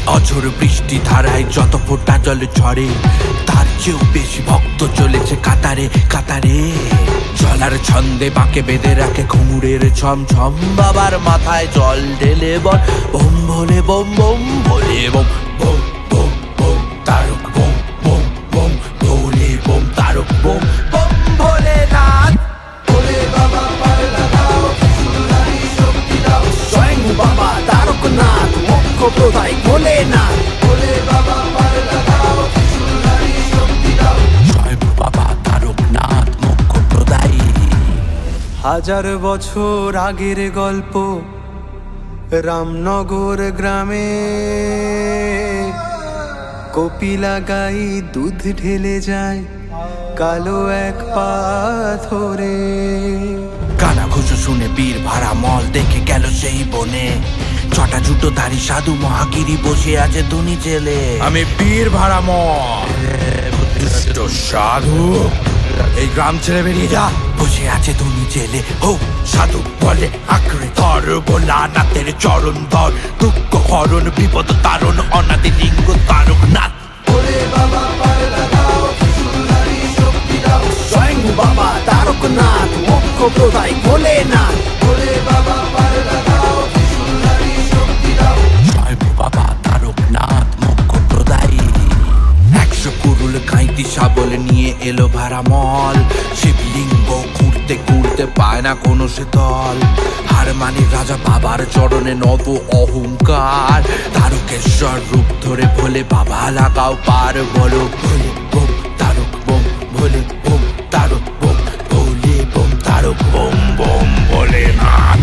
অঝোর বৃষ্টি ধারায় যত ফোঁটা জল ঝরে, তার চেয়েও বেশি ভক্ত চলেছে কাতারে কাতারে। জলার ছন্দে বাঁকে বেঁধে রাখে ঘুঙুরের ছমছম, বাবার মাথায় জল ঢেলে বল বোম ভোলে বোম বোম ভোলে বোম বোম বোম বোম তারক বোম বোম বোম ভোলে বোম তারক বোম বোম ভোলেনাথ। ভোলে বাবা পাল্লা দাও, ত্রিশূলধারী শক্তি দাও, স্বয়ং বাবা তারকনাথ মোক্ষ প্রদায় ভোলেনাথ। ভোলে বাবা পাল্লা দাও, ত্রিশূলধারী শক্তি দাও, স্বয়ং বাবা তারকনাথ মোক্ষ প্রদায়। হাজার বছর আগের গল্প, রামনগর গ্রামে কপিলা গাই দুধ ঢেলে যায় কালো এক পাথরে। কানা ঘুষো শুনে বীর ভাড়া মল দেখে গেল সেই বনে, ছটা জুটো ধারী সাধু মহাগিরি বসে আছে ধনী জেলে। আমি বীর ভাড়া মল সাধু, এই গ্রাম ছেড়ে বেরিয়ে যা। বসে আছে ধনী জেলে, হো সাধু বলে আঁকড়ে ধর ভোলানাথের চরণ ধর, দুঃখ হরণ বিপদ তারণ অনাদি লিঙ্গ তারকনাথ। ভোলে বাবা পাল্লা দাও, ত্রিশূলধারী শক্তি দাও, স্বয়ং বাবা তারকনাথ মোক্ষ প্রদায় ভোলেনাথ। ভোলে বাবা পাল্লা দাও, ত্রিশূলধারী শক্তি দাও, স্বয়ং বাবা তারকনাথ মোক্ষ প্রদায়। 100 কুরুল কাঁইতি শাবল নিয়ে এলো ভাড়ামল, শিবলিঙ্গ ঘুরতে ঘুরতে পায় না কোনো শীতল। হার মানে রাজা বাবার চরণে নত অহংকার, তারকেশ্বর রূপ ধরে ভোলে বাবা লাগাও পার। বলো ভোলে বোম তারক বোম ভোলে বোম তারক বোম ভোলে বোম তারক বোম বোম ভোলেনাথ।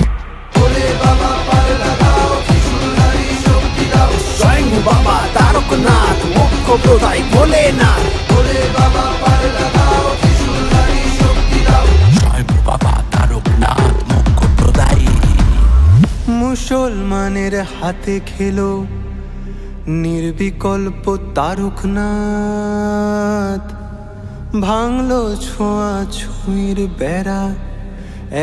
ভোলে বাবা পাল্লা দাও, ত্রিশূলধারী শক্তি দাও, স্বয়ং বাবা তারকনাথ মোক্ষ প্রদায় ভোলেনাথ। ভোলে বাবা পাল্লা দাও, ত্রিশূলধারী শক্তি দাও, স্বয়ং বাবা তারকনাথ মোক্ষ প্রদায়। মুসলমানের হাতে খেলো নির্বিকল্প তারকনাথ, ভাঙলো ছোঁয়া ছুঁইর বেড়া,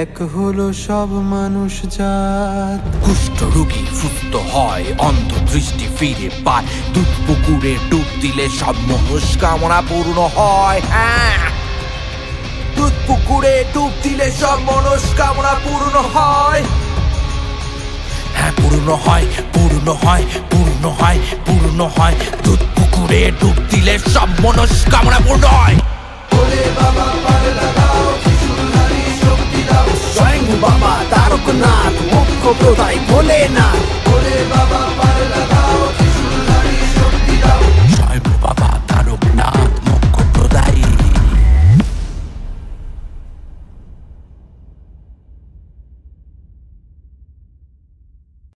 এক হলো সব মানুষ জাত। কুষ্ঠ রোগী সুস্থ হয়, অন্ধ দৃষ্টি ফিরে পায়, দুধ পুকুরে ডুব দিলে সব মনস্কামনা পূর্ণ হয়। হ্যাঁ, দুধ পুকুরে ডুব দিলে সব মনস্কামনা পূর্ণ হয়। হ্যাঁ, পূর্ণ হয় পূর্ণ হয় পূর্ণ হয় পূর্ণ হয়, দুধ পুকুরে ডুব দিলে সব মনস্কামনা পূর্ণ হয়। ভোলে বাবা পাল্লা দাও, ত্রিশূলধারী শক্তি দাও, স্বয়ং বাবা তারকনাথ মোক্ষ প্রদায়